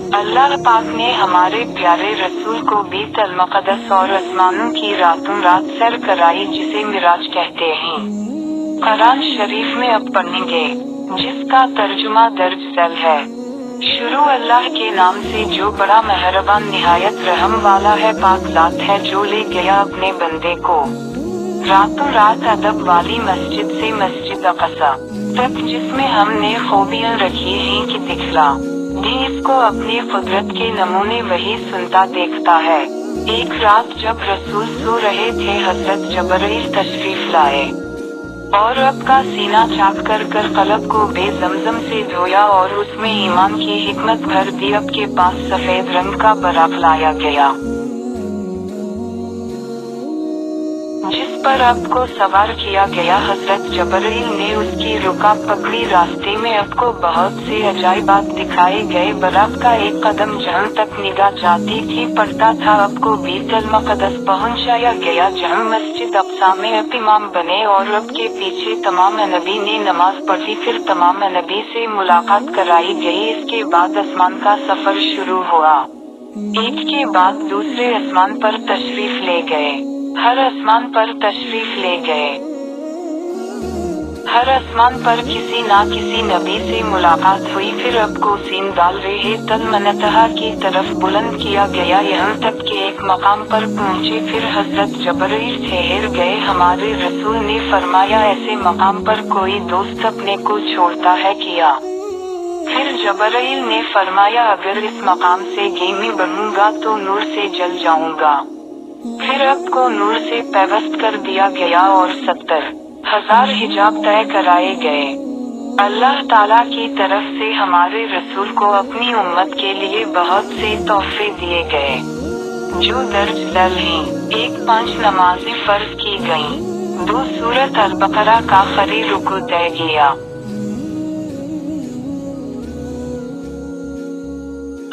अल्लाह पाक ने हमारे प्यारे रसूल को बीत अल मुक़द्दस और आसमानों की रातों रात सैर कराई जिसे मिराज कहते हैं। कुरान शरीफ में अब पढ़ेंगे, जिसका तर्जुमा दर्ज झैल है। शुरू अल्लाह के नाम से जो बड़ा मेहरबान निहायत रहम वाला है। पाक ज़ात है जो ले गया अपने बंदे को रातों रात अदब वाली मस्जिद से मस्जिद अक़सा तक, जिसमें हमने खूबियाँ रखी हैं कि दिखला दी इसको अपनी कुदरत के नमूने वही सुनता देखता है। एक रात जब रसूल सो रहे थे, हज़रत जबरील तशरीफ लाए और रब का सीना चाक कर कल्ब को बेज़मज़म से धोया और उसमें ईमान की हिकमत भर दी। अब के पास सफेद रंग का बराक लाया गया, जिस पर अब को सवार किया गया। हज़रत जबरील ने उसकी रुका पकड़ी, रास्ते में अब को बहुत से अजाइबात दिखाए गए। बराक का एक कदम जहां तक निगाह जाती थी पड़ता था, अब को बैतुल मुक़द्दस पहुंचाया गया, जहां मस्जिद अक़सा में अब इमाम बने और अब के पीछे तमाम नबी ने नमाज पढ़ी। फिर तमाम नबी से मुलाकात कराई गई। इसके बाद आसमान का सफर शुरू हुआ, एक के बाद दूसरे आसमान पर तशरीफ ले गए। हर आसमान पर तशरीफ ले गए, हर आसमान पर किसी ना किसी नबी से मुलाकात हुई। फिर अब को सीन डाल रहे तल मनतहा की तरफ बुलंद किया गया, यहाँ तक कि एक मकाम पर पहुँचे। फिर हज़रत जबरील ठहर गए। हमारे रसूल ने फरमाया, ऐसे मकाम पर कोई दोस्त अपने को छोड़ता है किया? फिर जबरील ने फरमाया, अगर इस मकाम से गेमी बनूंगा तो नूर से जल जाऊंगा। फिर अब को नूर से पैवस्त कर दिया गया और 70,000 हिजाब तय कराए गए। अल्लाह ताला की तरफ से हमारे रसूल को अपनी उम्मत के लिए बहुत से तोहफे दिए गए, जो दर्ज झैल हैं। 1, 5 नमाजें फर्ज की गईं। 2, सूरत अल बकरा का आखिरी रुकू तय किया।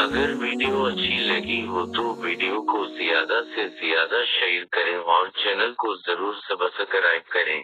अगर वीडियो अच्छी लगी हो तो वीडियो को ज्यादा से ज्यादा शेयर करें और चैनल को जरूर सब्सक्राइब करें।